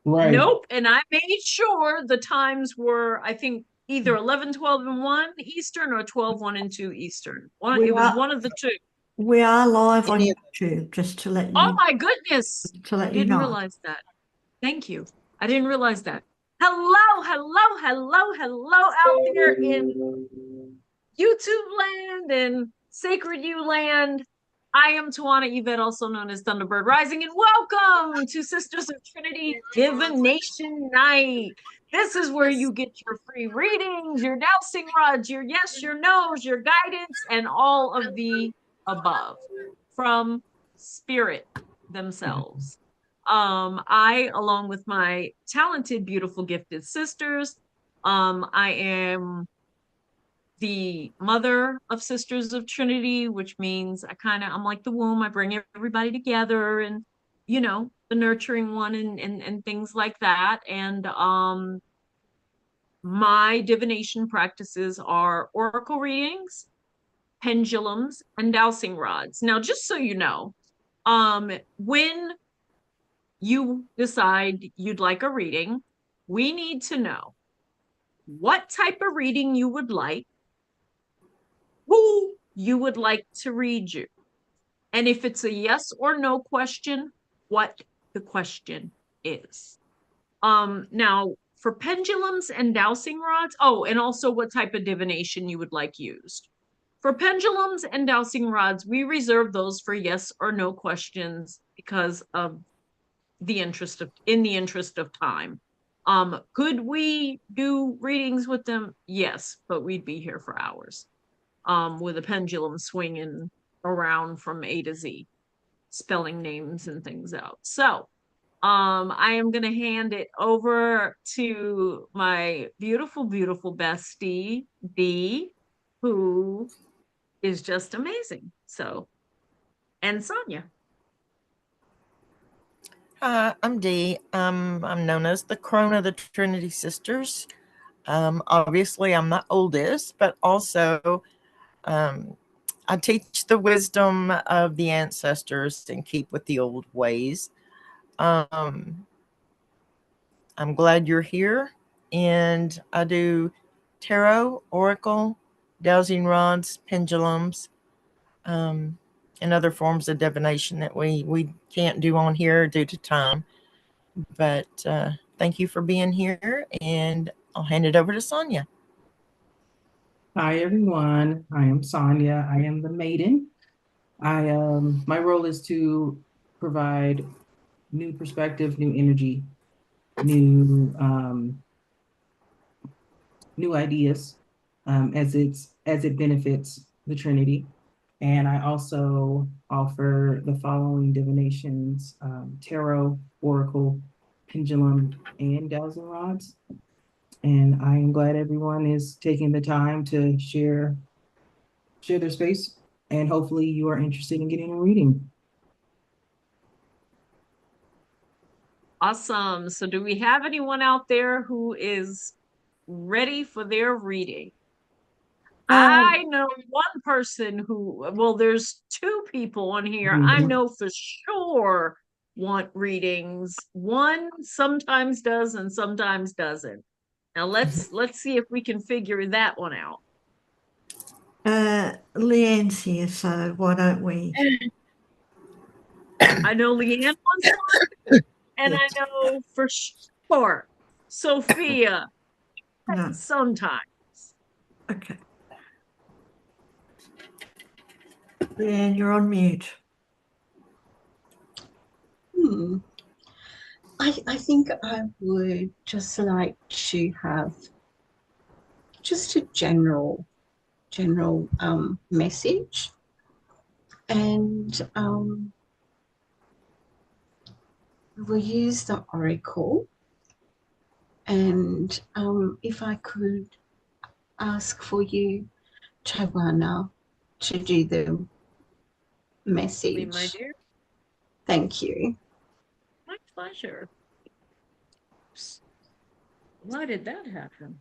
Right. Nope. And I made sure the times were, I think, either 11, 12, and 1 Eastern or 12, 1, and 2 Eastern. We It was are one of the two. we are live on Any YouTube, just Oh my goodness. to let you Didn't know. realize that. Thank you. I didn't realize that. Hello, hello, hello, hello out there in YouTube land and Sacred U land. I am Tywanah Yvette, also known as Thunderbird Rising, and welcome to Sisters of Trinity Divination Night. This is where you get your free readings, your dowsing rods, your yes, your no's, your guidance, and all of the above from spirit themselves. I, along with my talented, beautiful, gifted sisters, I am the mother of Sisters of Trinity, which means I'm like the womb. I bring everybody together and, the nurturing one and things like that. And my divination practices are oracle readings, pendulums, and dowsing rods. Now, just so you know, when you decide you'd like a reading, we need to know what type of reading you would like, who you would like to read you. And if it's a yes or no question, what the question is. Now for pendulums and dowsing rods, oh, and also what type of divination you would like used. For pendulums and dowsing rods, we reserve those for yes or no questions because of in the interest of time. Could we do readings with them? Yes, but we'd be here for hours. With a pendulum swinging around from A to Z, spelling names and things out. So I am going to hand it over to my beautiful, beautiful bestie, Dee, who is just amazing. So, and Sonya. I'm Dee. I'm known as the Crone of the Trinity Sisters. Obviously, I'm the oldest, but also I teach the wisdom of the ancestors and keep with the old ways. I'm glad you're here, and I do tarot, oracle, dowsing rods, pendulums, and other forms of divination that we can't do on here due to time. But thank you for being here, and I'll hand it over to Sonya. Hi everyone. I am Sonya. I am the Maiden. My role is to provide new perspective, new energy, new ideas as it benefits the Trinity. And I also offer the following divinations: tarot, oracle, pendulum, and dowsing rods. And I am glad everyone is taking the time to share their space. And hopefully you are interested in getting a reading. Awesome. So, do we have anyone out there who is ready for their reading? I know one person there's two people on here I know for sure want readings. One sometimes does and sometimes doesn't. Now let's see if we can figure that one out. Leanne's here, so why don't we? I know Leanne wants one, and Yes. I know for sure Sophia No. sometimes. Okay. Leanne, you're on mute. I think I would just like to have just a general message, and we'll use the oracle. And if I could ask for you, Tywanah, to do the message. My dear. Thank you. My pleasure. Why did that happen?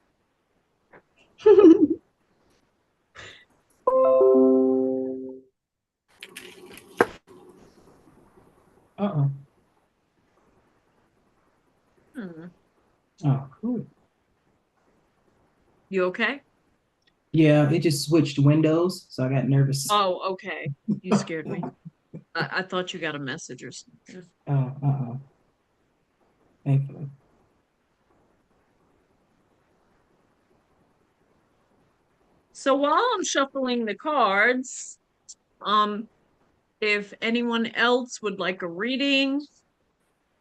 Uh-oh. Hmm. Oh, cool. You okay? Yeah, it just switched windows, so I got nervous. Oh, okay. You scared me. I thought you got a message or something. Oh, thankfully. So while I'm shuffling the cards, if anyone else would like a reading,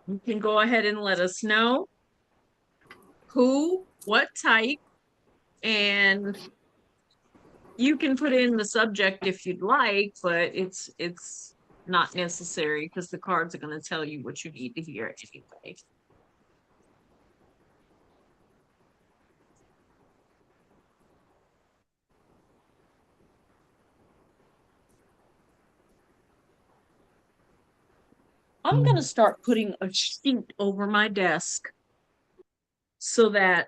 you can go ahead and let us know who, what type, and you can put in the subject if you'd like, but it's not necessary because the cards are going to tell you what you need to hear anyway. I'm going to start putting a sheet over my desk so that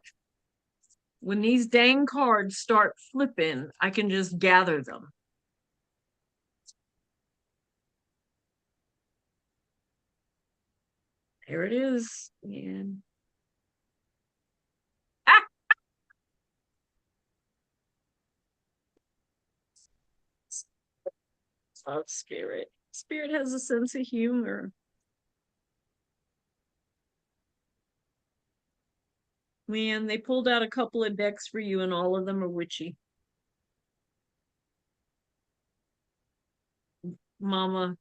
when these dang cards start flipping, I can just gather them. There it is. And oh, Spirit. Spirit has a sense of humor. Man, they pulled out a couple of decks for you, and all of them are witchy. Mama,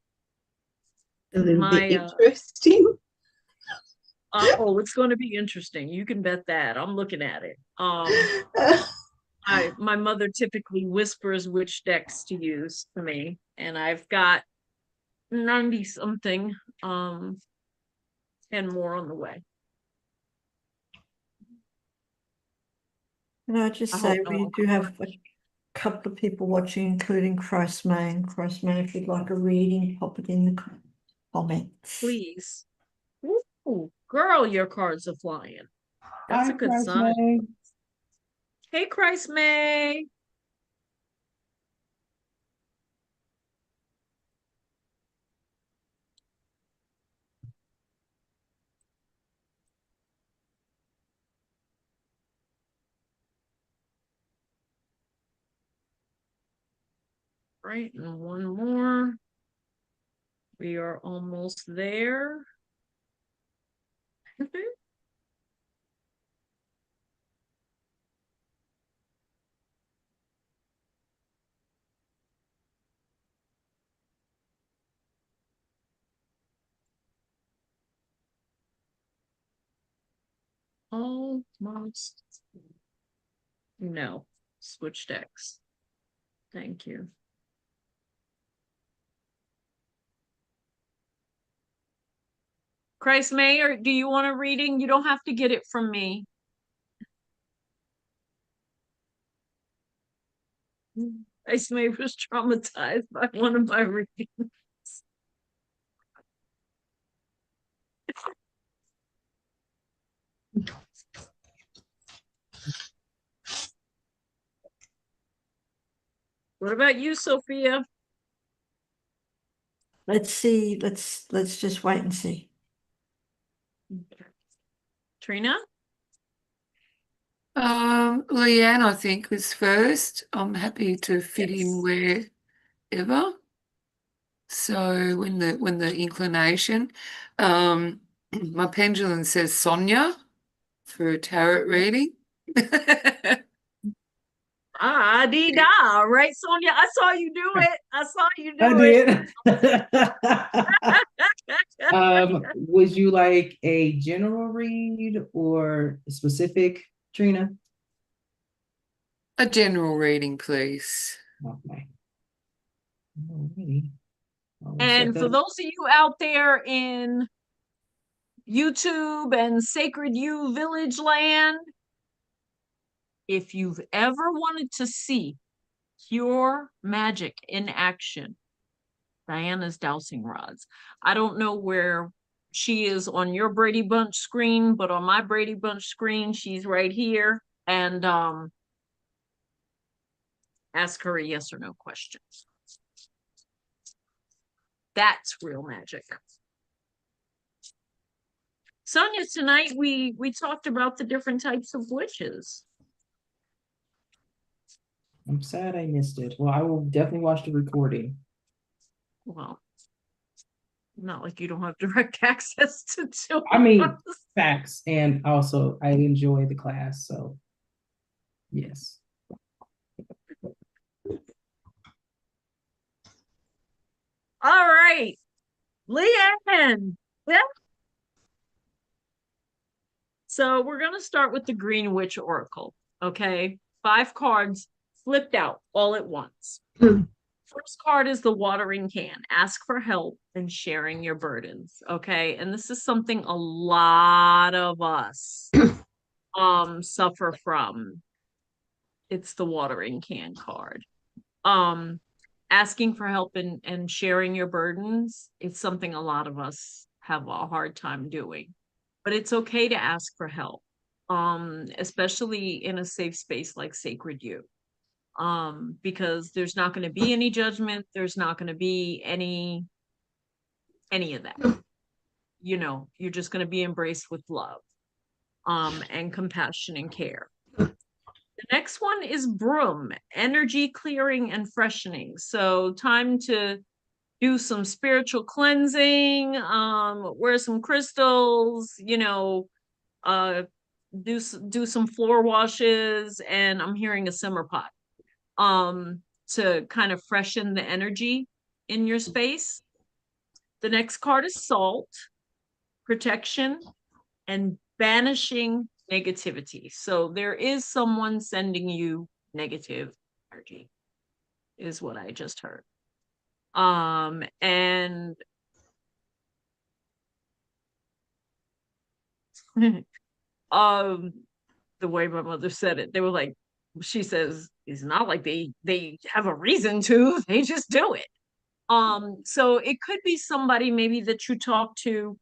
A little bit my interesting. oh, it's going to be interesting. You can bet that. I'm looking at it. My mother typically whispers which decks to use for me, and I've got 90 something, and more on the way. Can I just I say hope no we one do have a couple of people watching, including Christman. Christman, if you'd like a reading, pop it in the comments. please. Ooh, girl, your cards are flying. That's Hi, a good sign. May. Hey, Christ May. Right, and one more. We are almost there. Almost. No, switch decks. Thank you. Christ May, or do you want a reading? You don't have to get it from me. Christ May was traumatized by one of my readings. What about you, Sophia? Let's see. Let's just wait and see. Trina? Leanne, I think, was first. I'm happy to fit in Yes. wherever. So when the inclination, my pendulum says Sonya for a tarot reading. Ah, dee da, right, Sonya? I saw you do it. I saw you do I it. did. Would you like a general read or specific, Trina? A general reading, please. Okay. Alrighty. I'll set And that for up. those of you out there in YouTube and Sacred U Village land, if you've ever wanted to see pure magic in action, Diana's Dowsing Rods. I don't know where she is on your Brady Bunch screen, but on my Brady Bunch screen, she's right here. And ask her a yes or no question. That's real magic. Sonya, tonight we talked about the different types of witches. I'm sad I missed it. Well, I will definitely watch the recording. Well, not like you don't have direct access to do I mean, it. facts, and also I enjoy the class, so yes. All right, Leanne. Yeah. So we're gonna start with the Green Witch Oracle. Okay, 5 cards flipped out all at once. First card is the watering can. Ask for help and sharing your burdens. Okay, and this is something a lot of us suffer from. It's the watering can card. Asking for help and sharing your burdens, it's something a lot of us have a hard time doing. But it's okay to ask for help, especially in a safe space like Sacred You, because there's not going to be any judgment. There's not going to be any of that. You know, you're just going to be embraced with love, and compassion and care. The next one is Broom, energy clearing and freshening. So time to do some spiritual cleansing, wear some crystals, you know, do some floor washes, and I'm hearing a simmer pot, to kind of freshen the energy in your space. The next card is Salt, protection, and banishing negativity. So there is someone sending you negative energy, is what I just heard. And the way my mother said it, they were like, she says, it's not like they have a reason to, they just do it. So it could be somebody maybe that you talk to.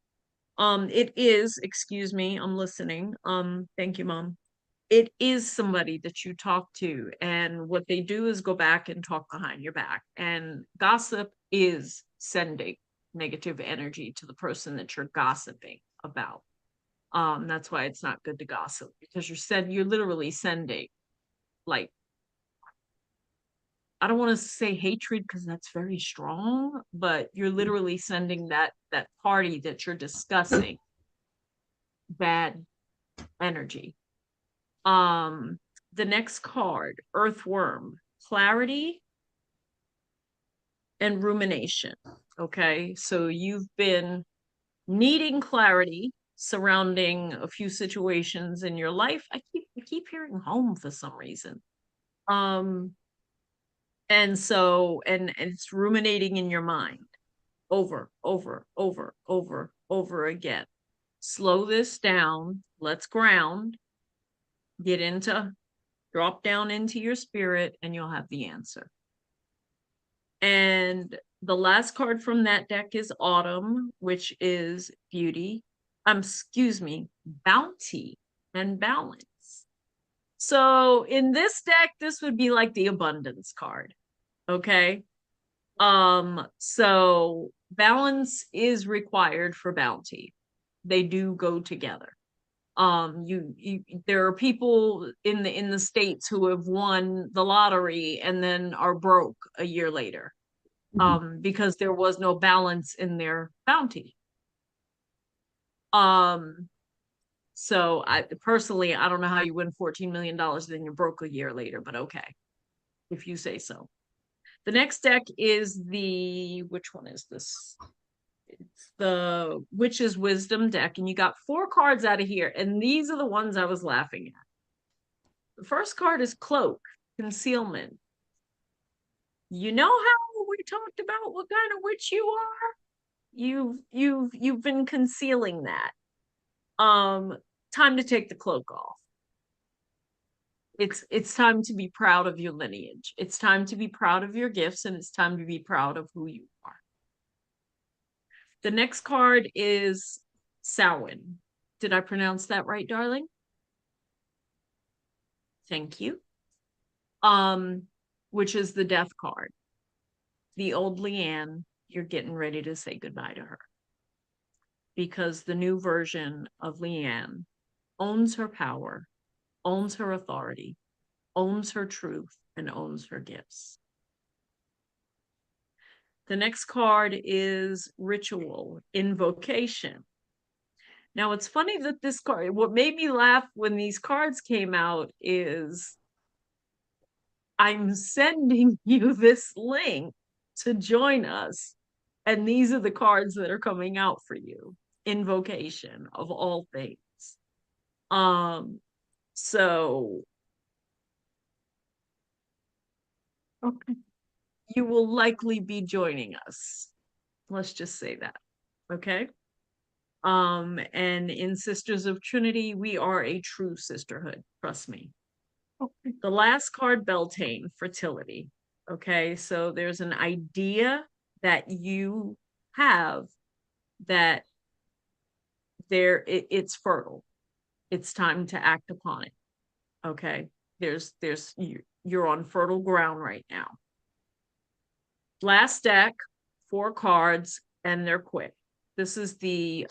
It is, excuse me, I'm listening. Thank you, Mom. It is somebody that you talk to, and what they do is go back and talk behind your back. And gossip is sending negative energy to the person that you're gossiping about. That's why it's not good to gossip, because you're literally sending, like, I don't want to say hatred because that's very strong, but you're literally sending that party that you're discussing bad energy. The next card, Earthworm, clarity and rumination. Okay, so you've been needing clarity surrounding a few situations in your life. I keep hearing home for some reason. And so and it's ruminating in your mind over again. Slow this down. Let's ground. Drop down into your spirit, and you'll have the answer. And the last card from that deck is Autumn, which is beauty. Excuse me, bounty and balance. So in this deck, this would be like the abundance card. Okay. So balance is required for bounty. They do go together. There are people in the States who have won the lottery and then are broke a year later, because there was no balance in their bounty. So I personally, I don't know how you win $14 million, then you're broke a year later, but okay, if you say so. The next deck is which one is this? It's the Witch's Wisdom deck, and you got 4 cards out of here, and these are the ones I was laughing at. The first card is Cloak, concealment. You know how we talked about what kind of witch you are? You've been concealing that. Time to take the cloak off. It's time to be proud of your lineage. It's time to be proud of your gifts, and it's time to be proud of who you are. The next card is Samhain. Did I pronounce that right, darling? Thank you. Which is the death card. The old Leanne, you're getting ready to say goodbye to her. because the new version of Leanne owns her power, owns her authority, owns her truth, and owns her gifts. The next card is Ritual, Invocation. Now, it's funny that this card, what made me laugh when these cards came out is I'm sending you this link to join us. And these are the cards that are coming out for you. Invocation of all things. So okay. You will likely be joining us. Let's just say that. Okay. And in Sisters of Trinity, we are a true sisterhood. Trust me. Okay. The last card, Beltane, fertility. Okay, so there's an idea that you have that it's fertile. It's time to act upon it. Okay, you're on fertile ground right now. Last deck, 4 cards, and they're quick. This is the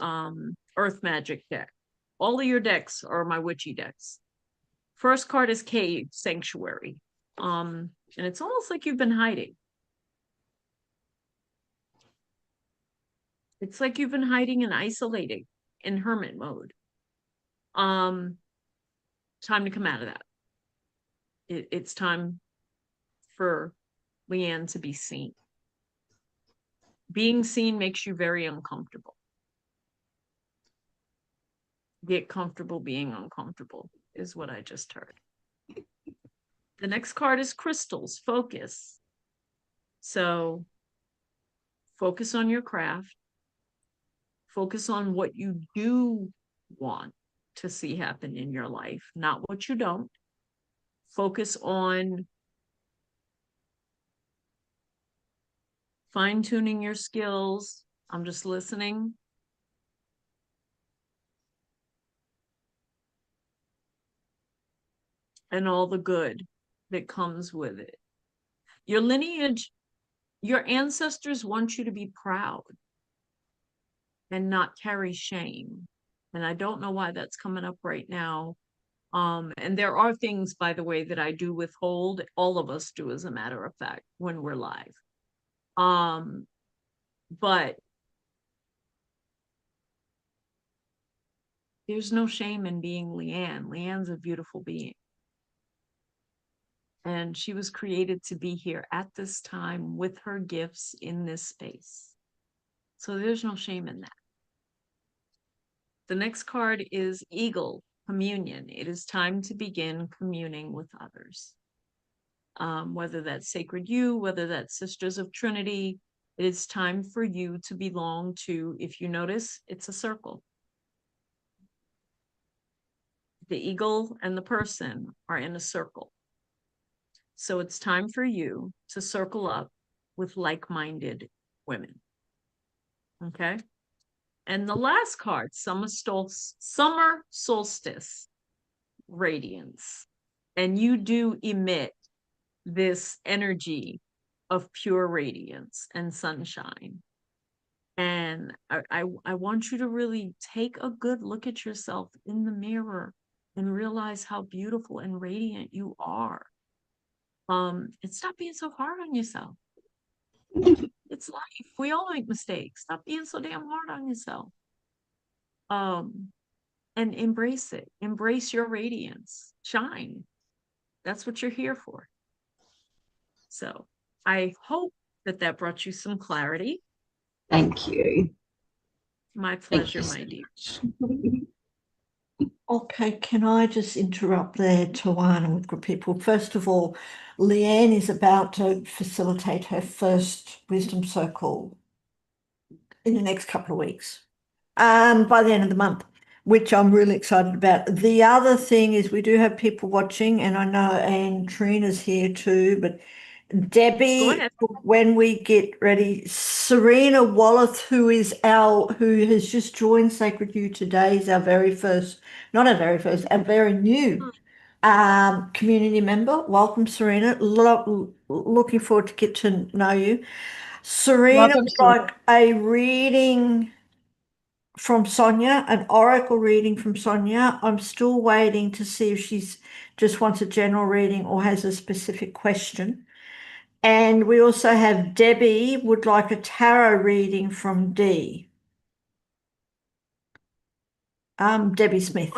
Earth Magic deck. All of your decks are my witchy decks. First card is Cave, Sanctuary. And it's almost like you've been hiding. It's like you've been hiding and isolating in hermit mode. Time to come out of that. It's time for Leanne to be seen. Being seen makes you very uncomfortable. Get comfortable being uncomfortable is what I just heard. The next card is Crystals, Focus. So focus on your craft. Focus on what you do want to see happen in your life, not what you don't. Focus on fine-tuning your skills. I'm just listening. And all the good that comes with it. Your lineage, your ancestors want you to be proud and not carry shame. And I don't know why that's coming up right now. And there are things, by the way, that I do withhold. All of us do, as a matter of fact, when we're live. But there's no shame in being Leanne. Leanne's a beautiful being. And she was created to be here at this time with her gifts in this space. So there's no shame in that. The next card is Eagle, Communion. It is time to begin communing with others. Whether that's Sacred You, whether that's Sisters of Trinity, it is time for you to belong to, if you notice, it's a circle. The eagle and the person are in a circle. So it's time for you to circle up with like-minded women. Okay? And the last card, Summer Solstice, Radiance. And you do emit this energy of pure radiance and sunshine. And I want you to really take a good look at yourself in the mirror and realize how beautiful and radiant you are. And stop being so hard on yourself. It's life. We all make mistakes. Stop being so damn hard on yourself. And embrace it. Embrace your radiance. Shine. That's what you're here for. So I hope that brought you some clarity. Thank you. My pleasure, my dear. Okay, can I just interrupt there, Tywanah, with good people? First of all, Leanne is about to facilitate her first Wisdom Circle in the next couple of weeks, by the end of the month, which I'm really excited about. The other thing is we do have people watching, and I know Anne Trina's here too, but Debbie, when we get ready, Serena Wallace, who has just joined Sacred You today, is our very new community member. Welcome, Serena. Looking forward to get to know you. Serena would like a reading from Sonya, an oracle reading from Sonya. I'm still waiting to see if she's just wants a general reading or has a specific question. And we also have Debbie would like a tarot reading from Dee. Debbie Smith.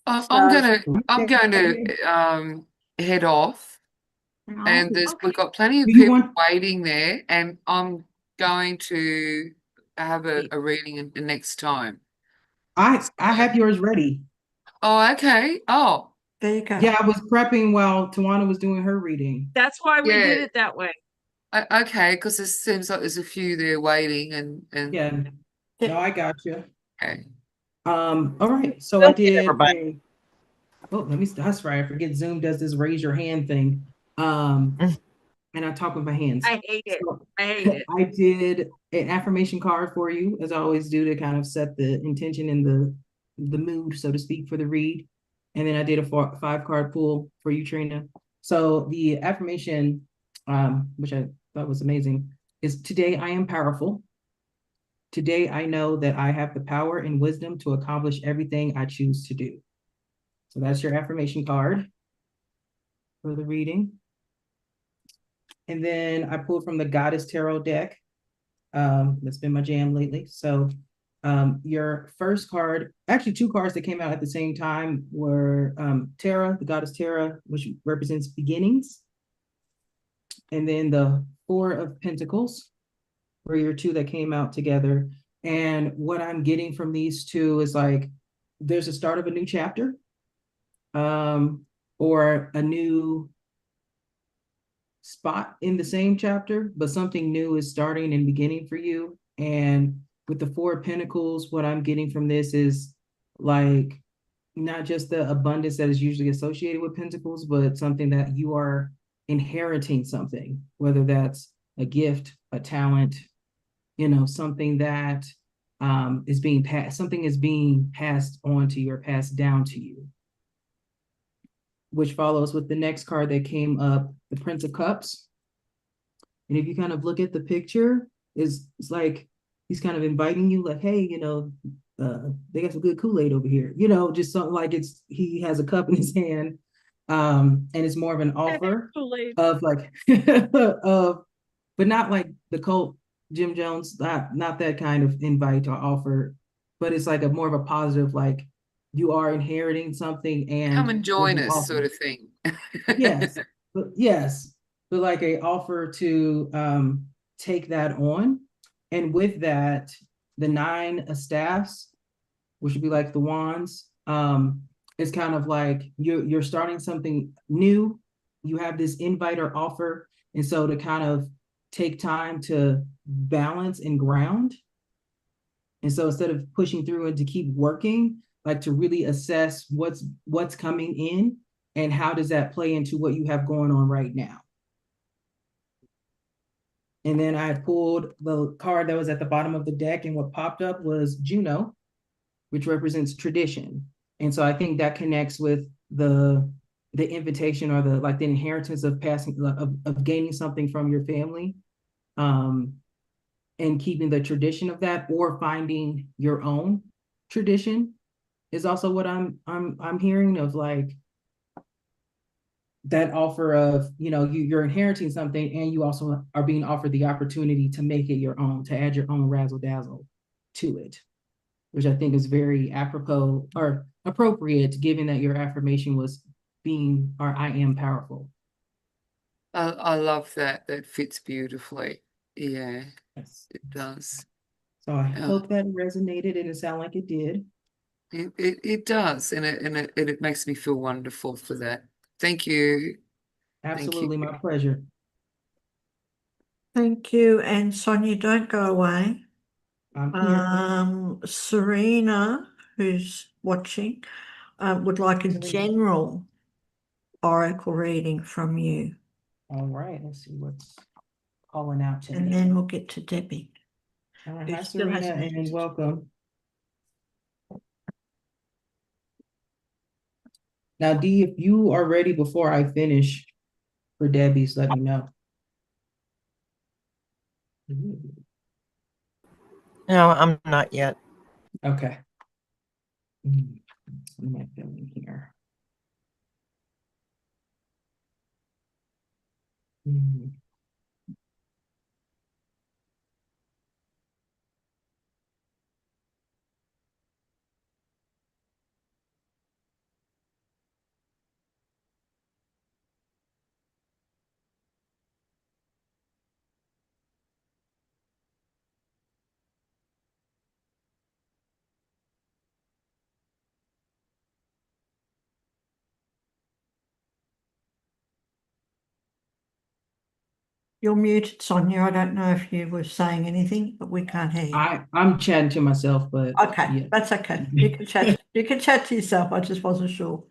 Awesome. I'm going to head off, and Okay. we've got plenty of Do you people want, waiting there, and I'm going to have a reading the next time. I have yours ready. Oh, okay. Oh, There you go. Yeah, I was prepping while Tywanah was doing her reading. That's why we Yeah. did it that way. Okay, because it seems like there's a few there waiting, and Yeah, no, I got you. okay. All right, so I did a, oh, that's right, I forget Zoom does this raise your hand thing. And I talk with my hands. I hate it. So, I hate it. I did an affirmation card for you, as I always do, to kind of set the intention and the mood, so to speak, for the read. And then I did a 5-card pull for you, Trina. So the affirmation, which I thought was amazing, is today I am powerful. Today I know that I have the power and wisdom to accomplish everything I choose to do. So that's your affirmation card for the reading. And then I pulled from the Goddess Tarot deck. That's been my jam lately. So your first card, actually 2 cards that came out at the same time were Tara, the Goddess Tara, which represents beginnings. And then the 4 of Pentacles were your 2 that came out together. And what I'm getting from these 2 is like, there's a start of a new chapter, or a new spot in the same chapter, but something new is starting and beginning for you. And with the 4 of Pentacles, what I'm getting from this is like not just the abundance that is usually associated with Pentacles, but something that you are inheriting something, whether that's a gift, a talent, something that is being passed, something is being passed on to you or passed down to you. Which follows with the next card that came up, the Prince of Cups. And if you kind of look at the picture, it's like he's kind of inviting you, like, hey, they got some good Kool-Aid over here. Just something like he has a cup in his hand. And it's more of an offer of like but not like the cult Jim Jones, not that kind of invite or offer, but it's like a more of a positive, like you are inheriting something and Come and join us, sort of thing. yes, but like a offer to take that on. And with that, the 9 of staffs, which would be like the wands, it's kind of like you're starting something new. You have this invite or offer, and so to kind of take time to balance and ground. And so instead of pushing through and to keep working, like to really assess what's coming in and how does that play into what you have going on right now. And then I pulled the card that was at the bottom of the deck, and what popped up was Juno, which represents tradition. And so I think that connects with the invitation or the inheritance of passing of gaining something from your family, and keeping the tradition of that, or finding your own tradition is also what I'm hearing of, like that offer of, you're inheriting something and you also are being offered the opportunity to make it your own, to add your own razzle dazzle to it, which I think is very apropos or appropriate, given that your affirmation was I am powerful. I love that. That fits beautifully. Yeah, Yes. it does. So I hope that resonated, and it sounded like it did. It does, and it makes me feel wonderful for that. Thank you. Absolutely, Thank you. my pleasure. Thank you. And Sonia, don't go away. I'm here. Serena, who's watching, would like a general oracle reading from you. All right, let's see what's calling out to And me. then we'll get to Debbie. All right, who hi still has Serena, and messages. welcome. Now, Dee, if you are ready before I finish for Debbie's, let me know. No, I'm not yet. Okay. What am I feeling here? Mm. You're muted, Sonia. I don't know if you were saying anything, but we can't hear you. I'm chatting to myself, but Okay, yeah. that's okay. You can chat. You can chat to yourself. I just wasn't sure.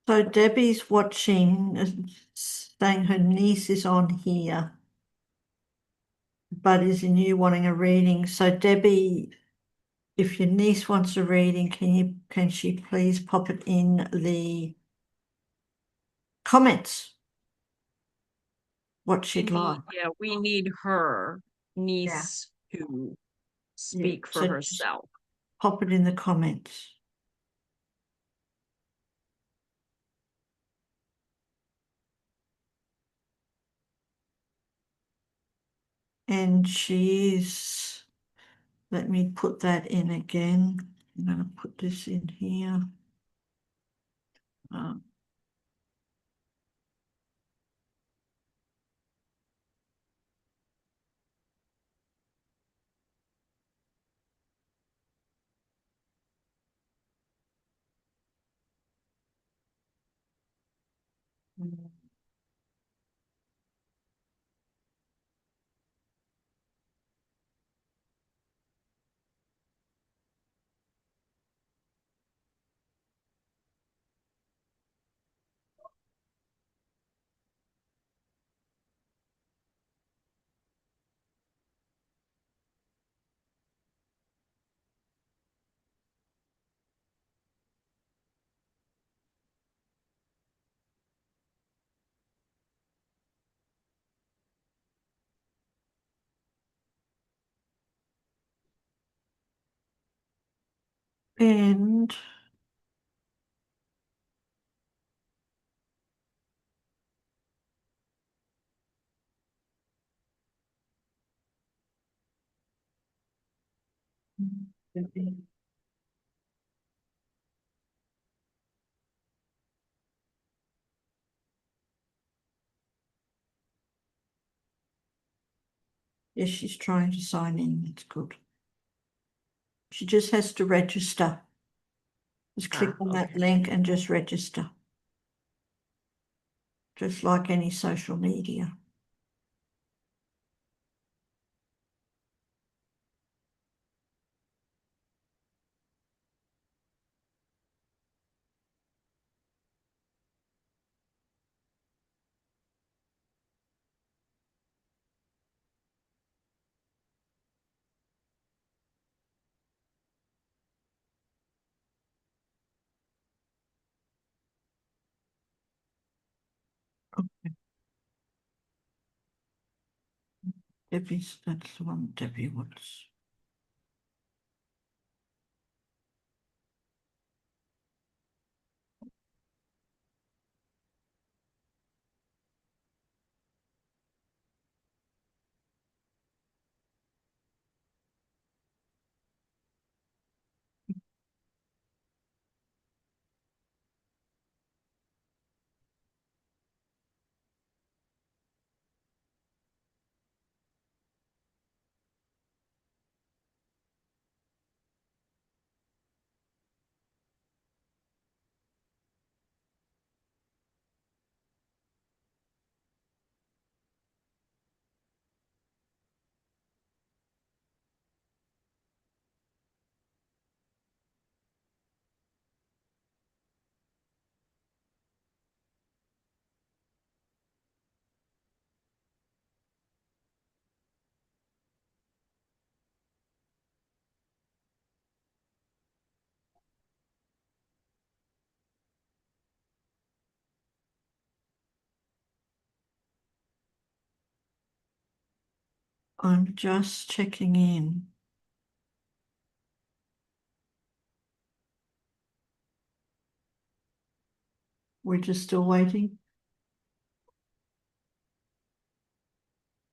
So Debbie's watching, saying her niece is on here, but is in you wanting a reading. So Debbie, if your niece wants a reading, can she please pop it in the comments? What she'd like. Yeah, we need her niece to speak for so just herself. pop it in the comments. And she's, let me put that in again. I'm going to put this in here. And yes, she's trying to sign in. It's good. She just has to register. Just click on that Okay. link and just register. Just like any social media. Debbie's, that's the one Debbie wants. I'm just checking in. We're just still waiting.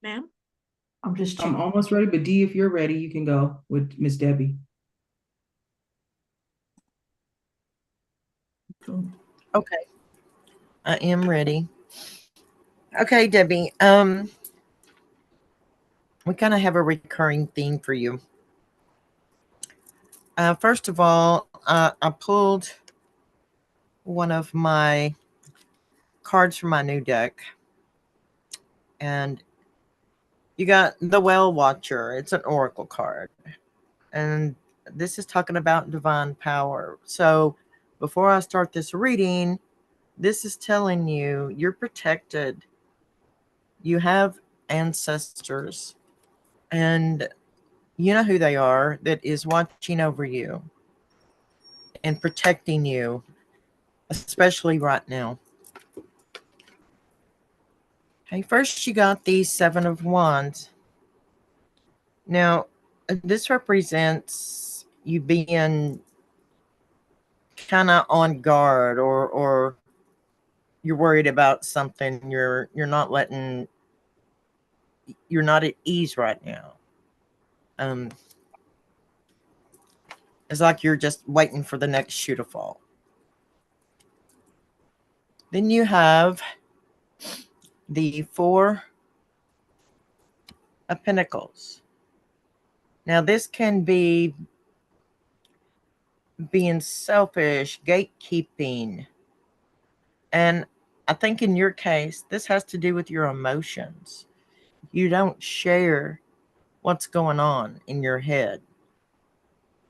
Ma'am? I'm just I'm checking. almost ready, but Dee, if you're ready, you can go with Miss Debbie. Okay, I am ready. Okay, Debbie. We kind of have a recurring theme for you. First of all, I pulled one of my cards from my new deck, and you got the Well Watcher. It's an oracle card, and this is talking about divine power. So before I start this reading, this is telling you you're protected. You have ancestors, and you know who they are, that is watching over you and protecting you, especially right now. Okay, first you got the Seven of Wands. Now, this represents you being kind of on guard, or you're worried about something. You're not letting, you're not at ease right now. It's like you're just waiting for the next shoe to fall. Then you have the Four of Pentacles. Now, this can be being selfish, gatekeeping. And I think in your case, this has to do with your emotions. You don't share what's going on in your head.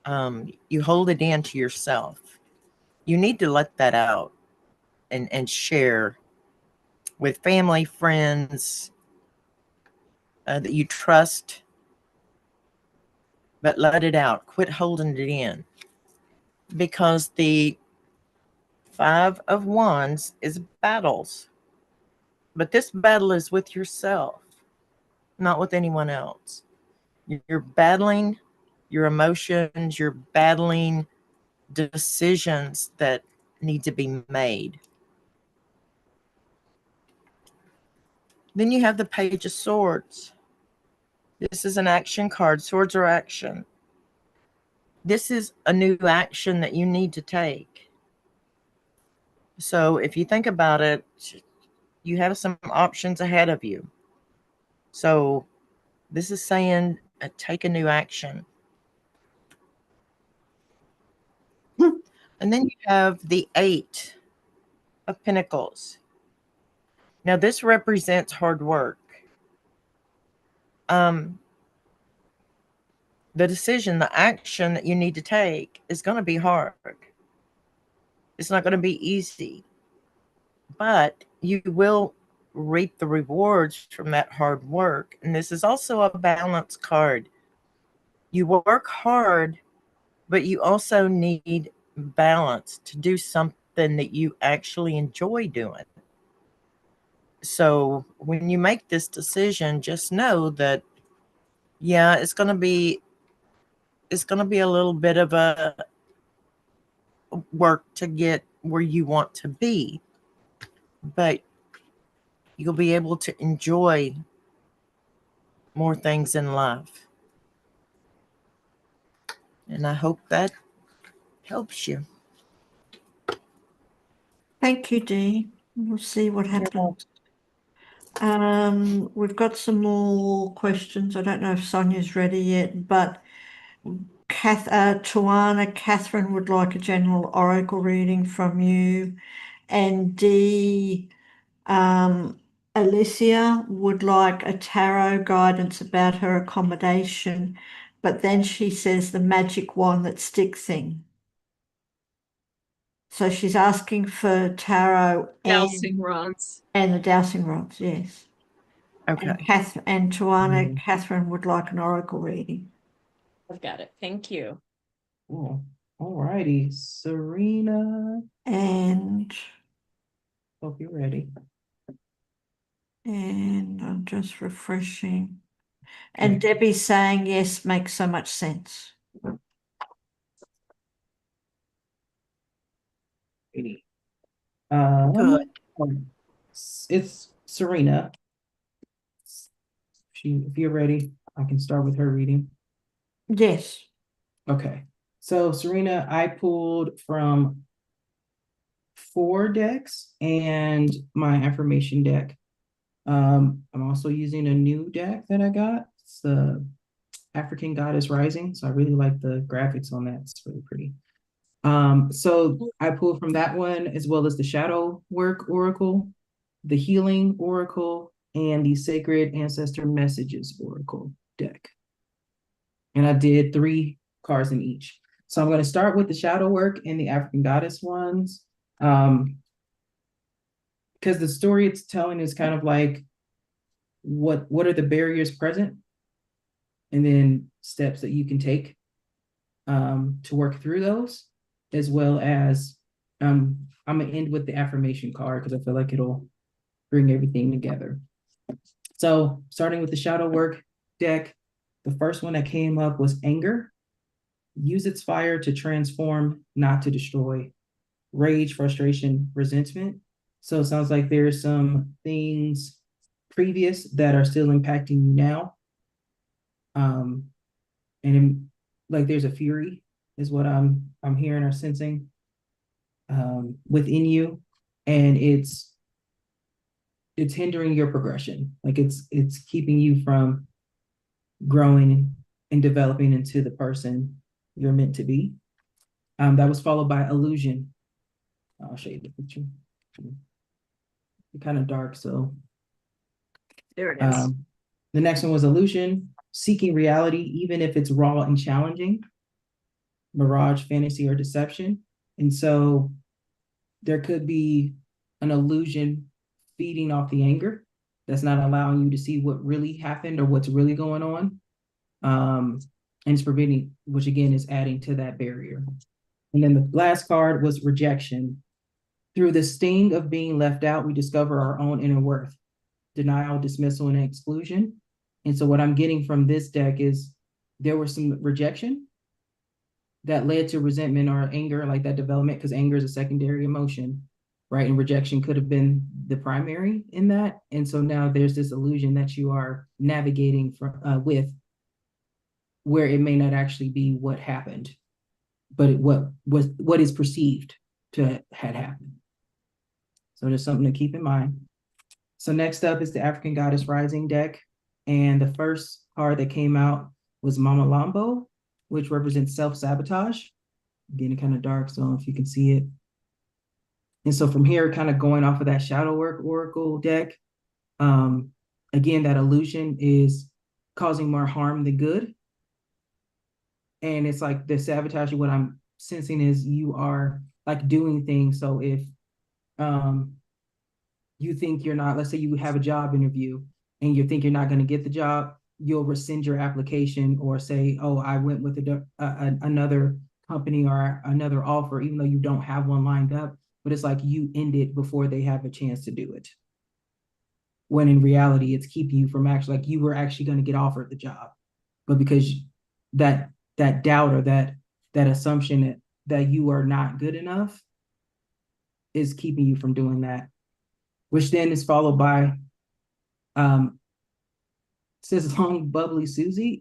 You hold it in to yourself. You need to let that out and share with family, friends that you trust, but let it out. Quit holding it in. Because the Five of Wands is battles. But this battle is with yourself, not with anyone else. You're battling your emotions, you're battling decisions that need to be made. Then you have the Page of Swords. This is an action card. Swords are action. This is a new action that you need to take. So if you think about it, you have some options ahead of you. So this is saying take a new action. And then you have the Eight of Pentacles. Now this represents hard work. The decision, the action that you need to take is going to be hard. It's not going to be easy, but you will reap the rewards from that hard work. And this is also a balance card. You work hard, but you also need balance to do something that you actually enjoy doing. So when you make this decision, just know that, yeah, it's going to be a little bit of a work to get where you want to be, but you'll be able to enjoy more things in life. And I hope that helps you. Thank you, Dee. We'll see what happens. We've got some more questions. I don't know if Sonia's ready yet, but Tywanah, Catherine would like a general oracle reading from you, and Dee, Alicia would like a tarot guidance about her accommodation, but then she says the magic wand that sticks thing. So she's asking for tarot Dowsing rods. and the dowsing rods, yes. Okay. And Tywanah, Catherine would like an oracle reading. I've got it. Thank you. Cool. All righty, Serena. And Hope you're ready. I'm just refreshing. And Okay. Debbie's saying, yes, makes so much sense. Good. It's Serena. If you're ready, I can start with her reading. Yes. Okay. So Serena, I pulled from 4 decks and my affirmation deck. I'm also using a new deck that I got. It's the African Goddess Rising. So I really like the graphics on that. It's really pretty. So I pulled from that one as well as the Shadow Work Oracle, the Healing Oracle, and the Sacred Ancestor Messages Oracle deck. And I did 3 cards in each. So I'm going to start with the Shadow Work and the African Goddess ones. Because the story it's telling is kind of like what are the barriers present, and then steps that you can take to work through those, as well as I'm gonna end with the affirmation card because I feel like it'll bring everything together. So starting with the Shadow Work deck, the first one that came up was anger. Use its fire to transform, not to destroy. Rage, frustration, resentment. So it sounds like there's some things previous that are still impacting you now. Like there's a fury is what I'm hearing or sensing within you, and it's hindering your progression. Like it's keeping you from growing and developing into the person you're meant to be. That was followed by illusion. I'll show you the picture. It's kind of dark, so There it is. the next one was illusion, seeking reality, even if it's raw and challenging. Mirage, fantasy, or deception. And so there could be an illusion feeding off the anger that's not allowing you to see what really happened or what's really going on. And it's preventing, which again is adding to that barrier. And then the last card was rejection. Through the sting of being left out, we discover our own inner worth, denial, dismissal, and exclusion. And so what I'm getting from this deck is there was some rejection that led to resentment or anger, like that development, because anger is a secondary emotion, right? And rejection could have been the primary in that. And so now there's this illusion that you are navigating with, where it may not actually be what happened, but what is perceived to had happened. So there's something to keep in mind. So next up is the African Goddess Rising deck. And the first card that came out was Mama Lambo, which represents self-sabotage. Again, kind of dark, so if you can see it. And so from here, kind of going off of that Shadow Work Oracle deck, again, that illusion is causing more harm than good. And it's like the sabotage, what I'm sensing is you are like doing things. So if you think you're not, let's say you have a job interview and you think you're not going to get the job, you'll rescind your application or say, oh, I went with another company or another offer, even though you don't have one lined up. But it's like you end it before they have a chance to do it. When in reality, it's keeping you from actually, like you were actually going to get offered the job. But because that doubt or that assumption that you are not good enough is keeping you from doing that, which then is followed by says long bubbly Susie.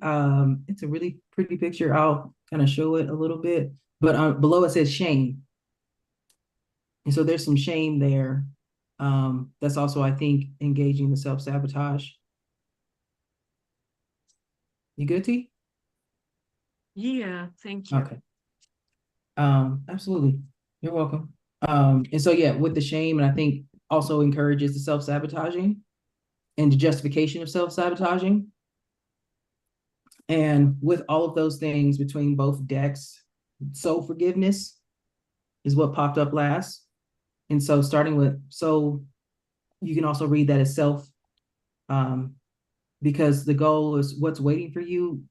It's a really pretty picture. I'll kind of show it a little bit, but below it says shame, and so there's some shame there. That's also, I think, engaging the self-sabotage. You good, T? Yeah, thank you. Okay. Absolutely. You're welcome. And so yeah, with the shame, and I think also encourages the self-sabotaging and the justification of self-sabotaging. And with all of those things between both decks, soul forgiveness is what popped up last. And so starting with, so you can also read that as self, because the goal is what's waiting for you.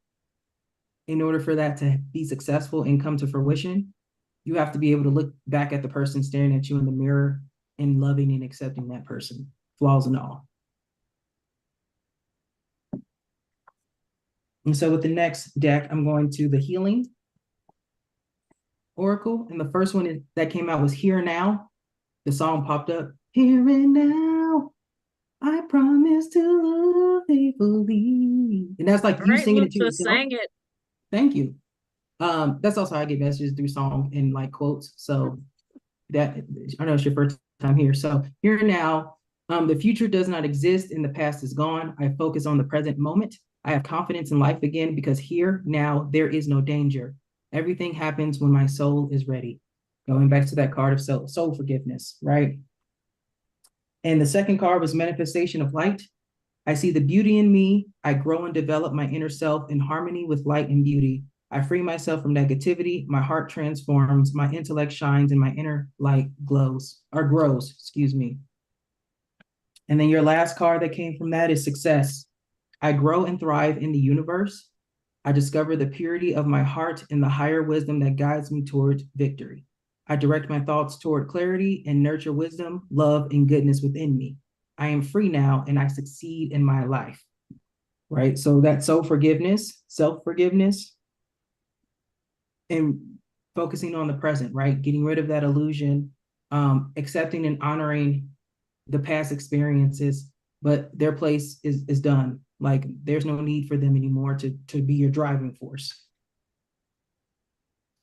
In order for that to be successful and come to fruition, you have to be able to look back at the person staring at you in the mirror and loving and accepting that person, flaws and all. And so with the next deck, I'm going to the healing oracle. And the first one that came out was Here Now. The song popped up. Here and now, I promise to love faithfully. And that's like All you right, singing it to Luther yourself. sang it. Thank you. That's also how I get messages through song and like quotes. So that, I know it's your first time here. So here and now, the future does not exist and the past is gone. I focus on the present moment. I have confidence in life again because here, now, there is no danger. Everything happens when my soul is ready. Going back to that card of soul forgiveness, right? And the second card was manifestation of light. I see the beauty in me. I grow and develop my inner self in harmony with light and beauty. I free myself from negativity. My heart transforms, my intellect shines, and my inner light grows, excuse me. And then your last card that came from that is success. I grow and thrive in the universe. I discover the purity of my heart and the higher wisdom that guides me toward victory. I direct my thoughts toward clarity and nurture wisdom, love, and goodness within me. I am free now and I succeed in my life, right? So that's forgiveness, self-forgiveness, and focusing on the present, right? Getting rid of that illusion, accepting and honoring the past experiences, but their place is done. Like there's no need for them anymore to be your driving force.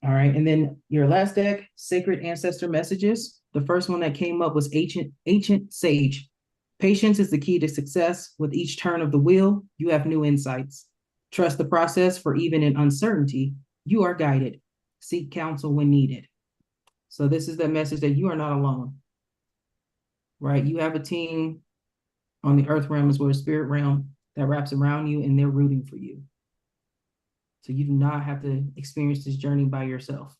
All right, and then your last deck, Sacred Ancestor Messages. The first one that came up was Ancient Sage. Patience is the key to success. With each turn of the wheel, you have new insights. Trust the process, for even in uncertainty, you are guided. Seek counsel when needed. So this is the message that you are not alone, right? You have a team on the earth realm as well as spirit realm that wraps around you and they're rooting for you. So you do not have to experience this journey by yourself.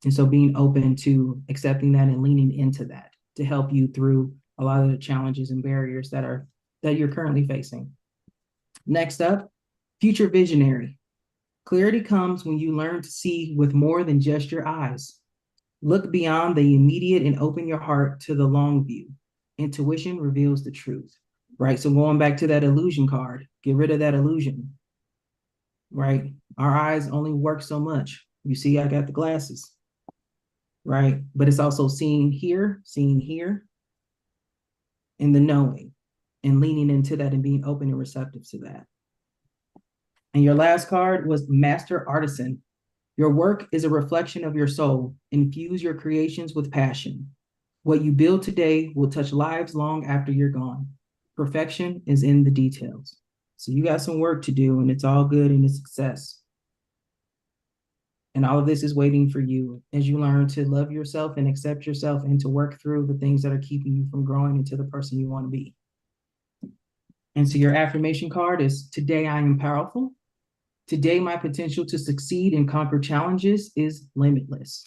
And so being open to accepting that and leaning into that to help you through a lot of the challenges and barriers that you're currently facing. Next up, future visionary. Clarity comes when you learn to see with more than just your eyes. Look beyond the immediate and open your heart to the long view. Intuition reveals the truth, right? So going back to that illusion card, get rid of that illusion, right? Our eyes only work so much. You see, I got the glasses, right? But it's also seeing here, and the knowing and leaning into that and being open and receptive to that. And your last card was Master Artisan. Your work is a reflection of your soul. Infuse your creations with passion. What you build today will touch lives long after you're gone. Perfection is in the details. So you got some work to do and it's all good and it's success. And all of this is waiting for you as you learn to love yourself and accept yourself and to work through the things that are keeping you from growing into the person you want to be. And so your affirmation card is, today I am powerful. Today my potential to succeed and conquer challenges is limitless.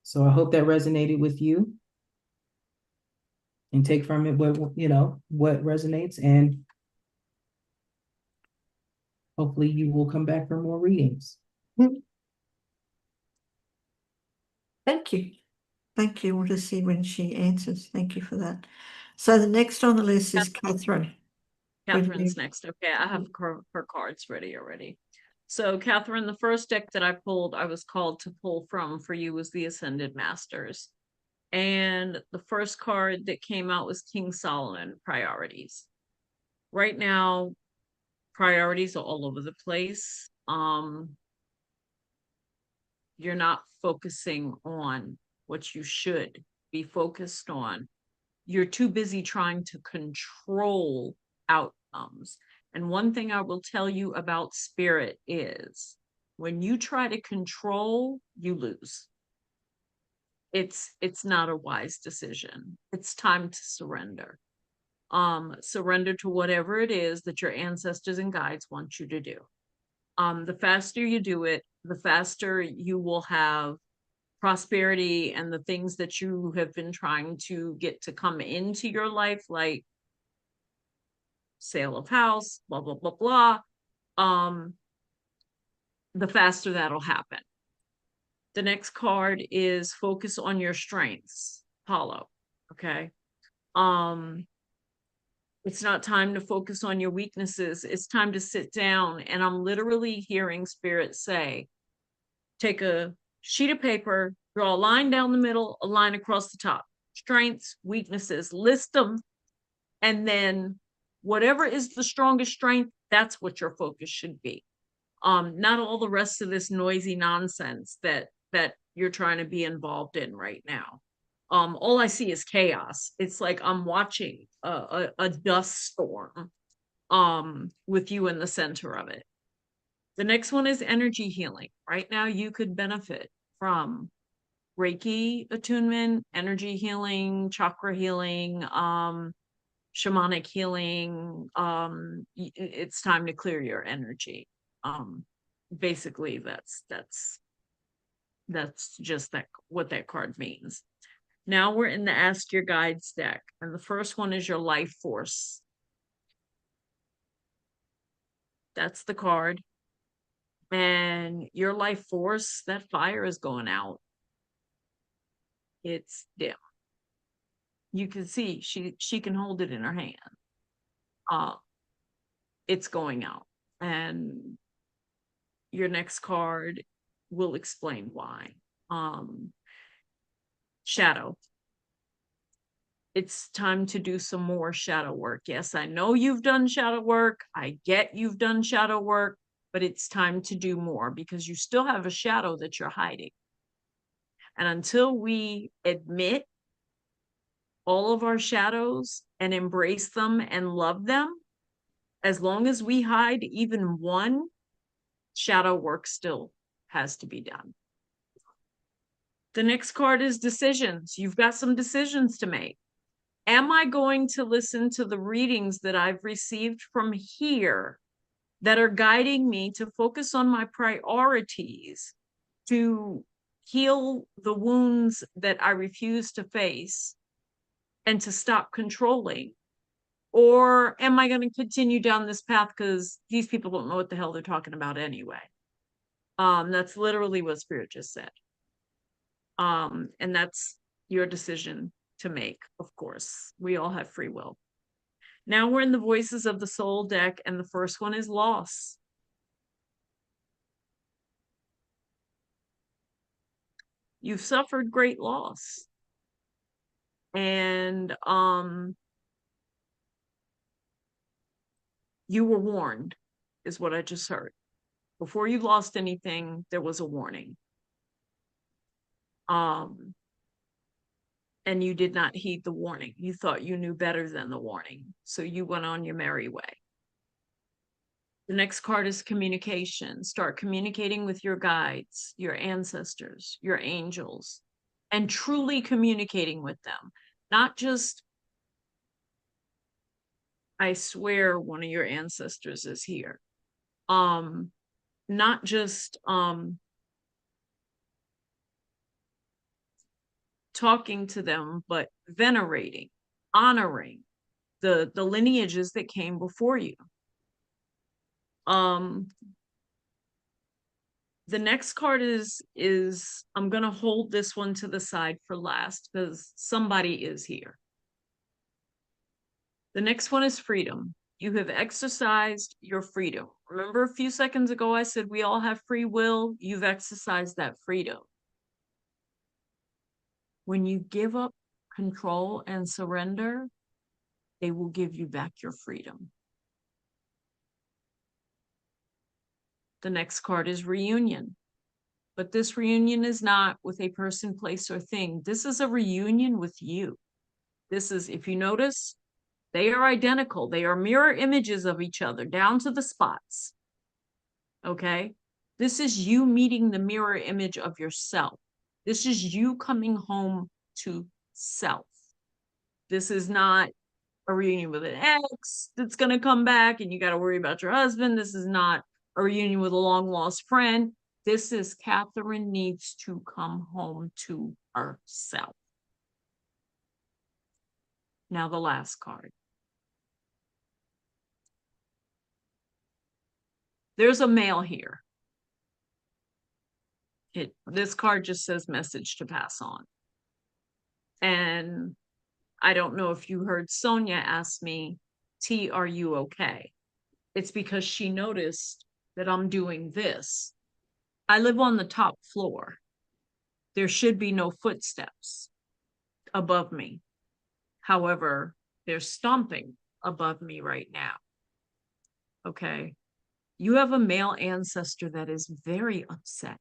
So I hope that resonated with you. And take from it what resonates, and hopefully you will come back for more readings. Thank you. Thank you. We'll just see when she answers. Thank you for that. So the next on the list is Catherine. Catherine's next. Okay, I have her cards ready already. So Catherine, the first deck that I pulled, I was called to pull from for you was the Ascended Masters. And the first card that came out was King Solomon, Priorities. Right now, priorities are all over the place. You're not focusing on what you should be focused on. You're too busy trying to control outcomes. And one thing I will tell you about spirit is when you try to control, you lose. It's not a wise decision. It's time to surrender. Surrender to whatever it is that your ancestors and guides want you to do. The faster you do it, the faster you will have prosperity and the things that you have been trying to get to come into your life, like sale of house, blah, blah, blah, blah. The faster that'll happen. The next card is focus on your strengths, Apollo. Okay. It's not time to focus on your weaknesses. It's time to sit down. And I'm literally hearing Spirit say, take a sheet of paper, draw a line down the middle, a line across the top, strengths, weaknesses, list them. And then whatever is the strongest strength, that's what your focus should be. Not all the rest of this noisy nonsense that you're trying to be involved in right now. All I see is chaos. It's like I'm watching a dust storm with you in the center of it. The next one is energy healing. Right now, you could benefit from Reiki attunement, energy healing, chakra healing, shamanic healing. It's time to clear your energy. Basically, that's just what that card means. Now we're in the Ask Your Guides deck, and the first one is your life force. That's the card. And your life force, that fire is going out. It's dim. You can see she can hold it in her hand. It's going out. And your next card will explain why. Shadow. It's time to do some more shadow work. Yes, I know you've done shadow work. I get you've done shadow work, but it's time to do more because you still have a shadow that you're hiding. And until we admit all of our shadows and embrace them and love them, as long as we hide even one, shadow work still has to be done. The next card is decisions. You've got some decisions to make. Am I going to listen to the readings that I've received from here that are guiding me to focus on my priorities, to heal the wounds that I refuse to face, and to stop controlling? Or am I going to continue down this path because these people don't know what the hell they're talking about anyway? That's literally what Spirit just said. And that's your decision to make, of course. We all have free will. Now we're in the Voices of the Soul deck, and the first one is loss. You've suffered great loss. And you were warned, is what I just heard. Before you lost anything, there was a warning. And you did not heed the warning. You thought you knew better than the warning. So you went on your merry way. The next card is communication. Start communicating with your guides, your ancestors, your angels, and truly communicating with them. Not just, I swear one of your ancestors is here. Not just talking to them, but venerating, honoring the lineages that came before you. The next card is I'm going to hold this one to the side for last because somebody is here. The next one is freedom. You have exercised your freedom. Remember a few seconds ago I said we all have free will? You've exercised that freedom. When you give up control and surrender, they will give you back your freedom. The next card is reunion. But this reunion is not with a person, place, or thing. This is a reunion with you. This is, if you notice, they are identical. They are mirror images of each other, down to the spots. Okay? This is you meeting the mirror image of yourself. This is you coming home to self. This is not a reunion with an ex that's going to come back and you got to worry about your husband. This is not a reunion with a long lost friend. This is Catherine needs to come home to herself. Now the last card. There's a male here. This card just says message to pass on. And I don't know if you heard Sonya ask me T, are you okay? It's because she noticed that I'm doing this. I live on the top floor. There should be no footsteps above me. However, they're stomping above me right now. Okay. You have a male ancestor that is very upset.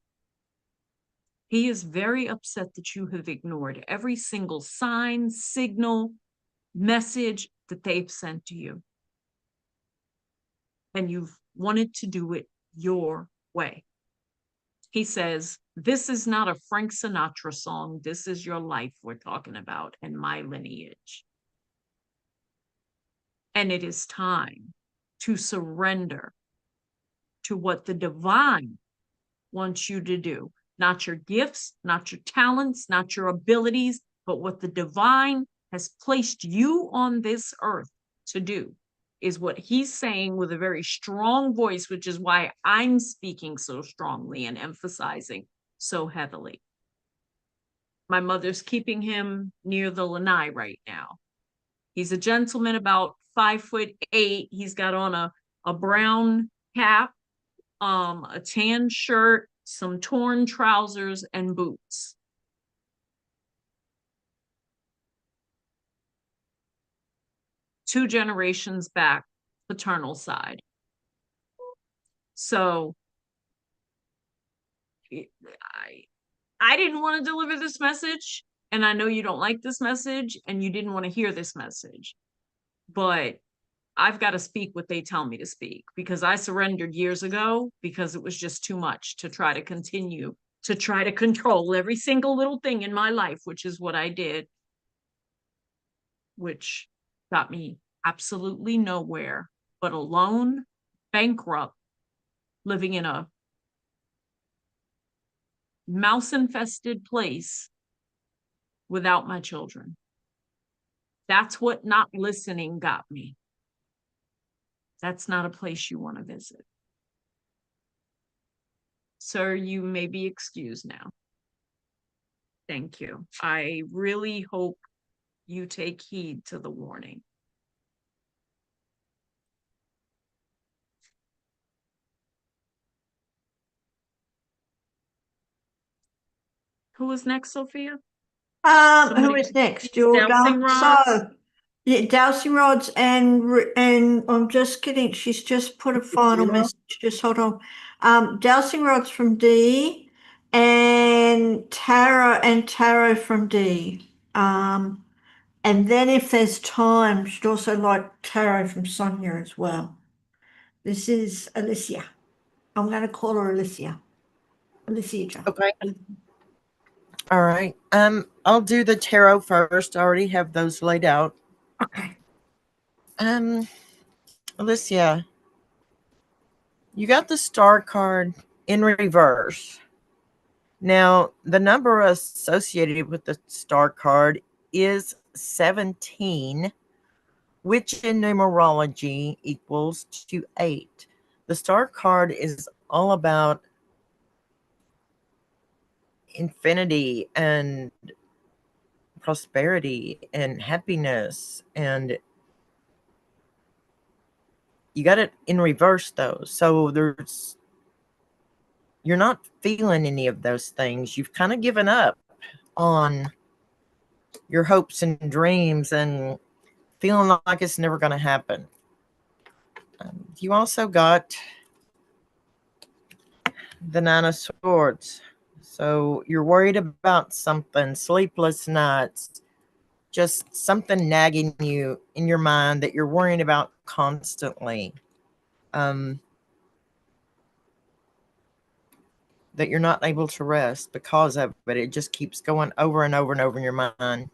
He is very upset that you have ignored every single sign, signal, message that they've sent to you. And you've wanted to do it your way. He says, this is not a Frank Sinatra song. This is your life we're talking about and my lineage. And it is time to surrender to what the divine wants you to do. Not your gifts, not your talents, not your abilities, but what the divine has placed you on this earth to do is what he's saying with a very strong voice, which is why I'm speaking so strongly and emphasizing so heavily. My mother's keeping him near the lanai right now. He's a gentleman about 5'8". He's got on a brown cap, a tan shirt, some torn trousers, and boots. Two generations back, paternal side. So I didn't want to deliver this message, and I know you don't like this message, and you didn't want to hear this message, but I've got to speak what they tell me to speak, because I surrendered years ago because it was just too much to try to continue to try to control every single little thing in my life, which is what I did, which got me absolutely nowhere, but alone, bankrupt, living in a mouse-infested place without my children. That's what not listening got me. That's not a place you want to visit. Sir, you may be excused now. Thank you. I really hope you take heed to the warning. Who is next, Sophia? Who is next? Dowsing rods. So, yeah, Dowsing Rods and I'm just kidding. She's just put a final message. Just hold on. Dowsing Rods from D and Tarot from D. And then if there's time, she'd also like Tarot from Sonya as well. This is Alicia. I'm going to call her Alicia. Alicia. Okay. All right. I'll do the tarot first. I already have those laid out. Okay. Alicia, you got the star card in reverse. Now, the number associated with the star card is 17, which in numerology equals to 8. The star card is all about infinity and prosperity and happiness, and you got it in reverse though, so you're not feeling any of those things. You've kind of given up on your hopes and dreams and feeling like it's never going to happen. You also got the Nine of Swords, so you're worried about something, sleepless nights, just something nagging you in your mind that you're worrying about constantly. That you're not able to rest because of it. It just keeps going over and over and over in your mind.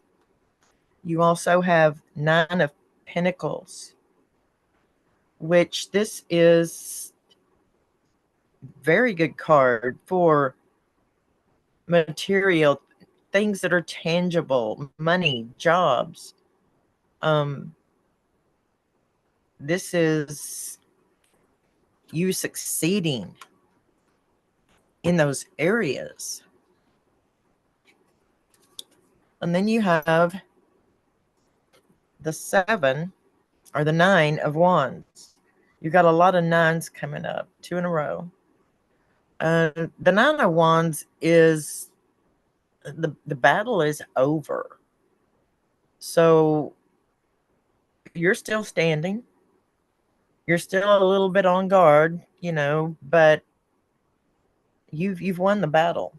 You also have Nine of Pentacles, which this is very good card for material things that are tangible, money, jobs. This is you succeeding in those areas. And then you have the 7 or the 9 of Wands. You got a lot of 9s coming up, 2 in a row. The 9 of Wands is the battle is over. So you're still standing. You're still a little bit on guard, but you've won the battle.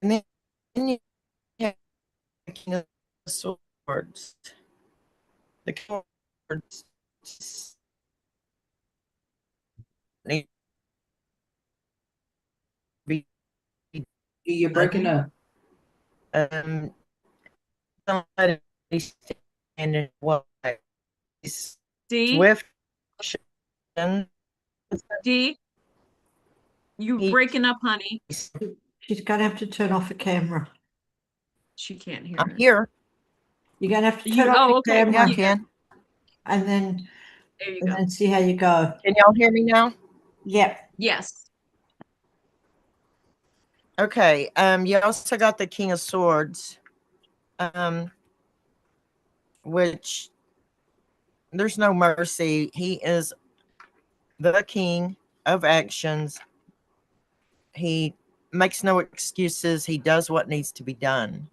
And then you have the King of Swords. The King of Swords need to be You're breaking up. somebody standing well. D, Swift. D, you breaking up, honey. She's going to have to turn off the camera. She can't hear I'm us. here. You're going to have to You- turn off oh, the okay. camera Yeah, I can. and then There you and go. then see how you go. Can y'all hear me now? Yep. Yes. Okay. You also got the King of Swords, which there's no mercy. He is the king of actions. He makes no excuses. He does what needs to be done.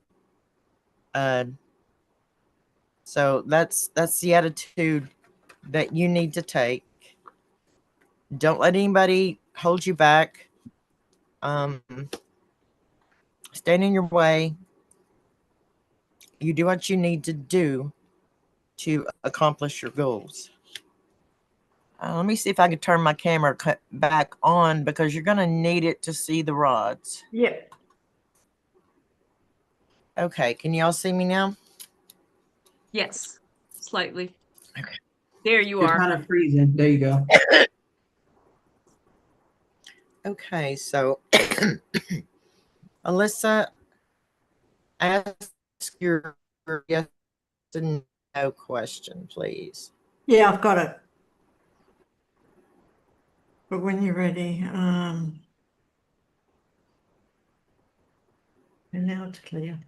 So that's the attitude that you need to take. Don't let anybody hold you back. Stand in your way. You do what you need to do to accomplish your goals. Let me see if I can turn my camera back on, because you're going to need it to see the rods. Yep. Okay, can y'all see me now? Yes. Slightly. Okay. There you You're are. kind of freezing. There you go. Okay, so Alyssa, ask your yes and no question, please. Yeah, I've got it. But when you're ready, and now it's clear.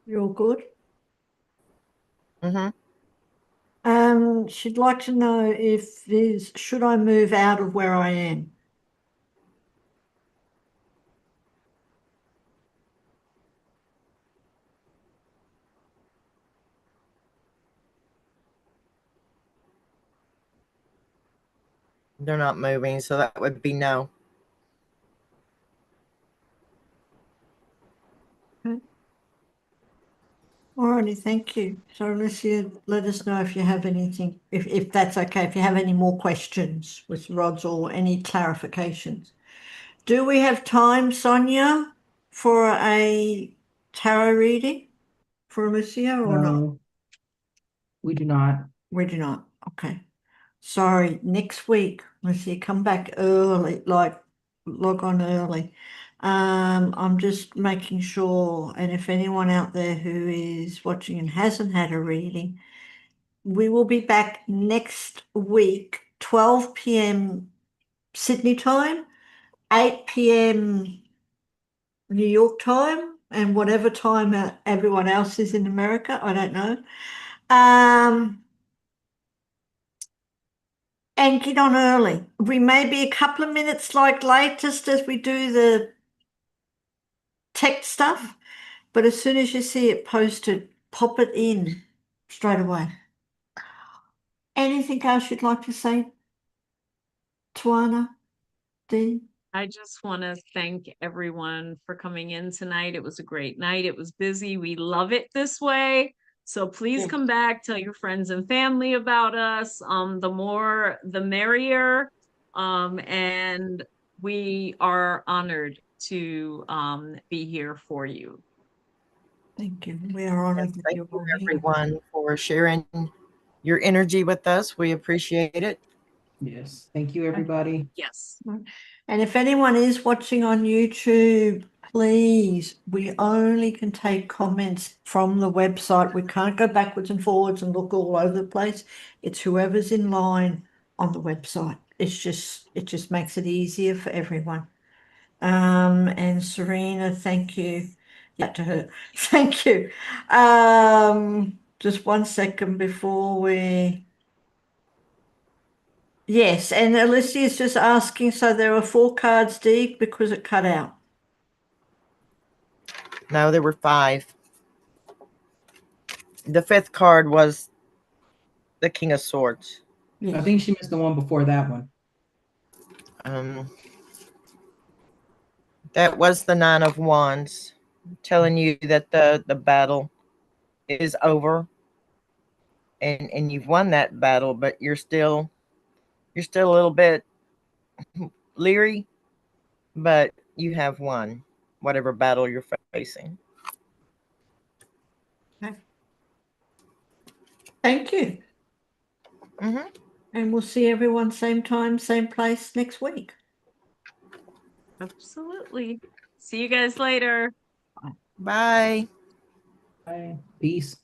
You're good. Mm-hmm. She'd like to know should I move out of where I am? They're not moving, so that would be no. Alrighty, thank you. So Alicia, let us know if you have anything, if that's okay, if you have any more questions with rods or any clarifications. Do we have time, Sonya, for a tarot reading for Alicia or not? No, we do not. We do not. Okay. Sorry, next week, Alicia, come back early, like log on early. I'm just making sure, and if anyone out there who is watching and hasn't had a reading, we will be back next week, 12 p.m. Sydney time, 8 p.m. New York time, and whatever time everyone else is in America, I don't know. And get on early. We may be a couple of minutes like late just as we do the tech stuff, but as soon as you see it posted, pop it in straight away. Anything else you'd like to say, Tywanah, Dee? I just want to thank everyone for coming in tonight. It was a great night. It was busy. We love it this way. So please Yes. come back, tell your friends and family about us. The more, the merrier. And we are honored to be here for you. Thank you. We are honored that Thank you're you, all here. everyone, for sharing your energy with us. We appreciate it. Yes. Thank you, everybody. Yes. And if anyone is watching on YouTube, please, we only can take comments from the website. We can't go backwards and forwards and look all over the place. It's whoever's in line on the website. It just makes it easier for everyone. And Serena, thank you. Yeah, to her. Thank you. Just 1 second before we. Yes, and Alicia's just asking, so there are 4 cards deep because it cut out. No, there were 5. The 5th card was the King of Swords. I Yes. think she missed the one before that one. That was the 9 of Wands, telling you that the battle is over, and you've won that battle, but you're still a little bit leery, but you have won whatever battle you're facing. Okay. Thank you. Mm-hmm. And we'll see everyone same time, same place next week. Absolutely. See you guys later. Bye. Bye. Peace.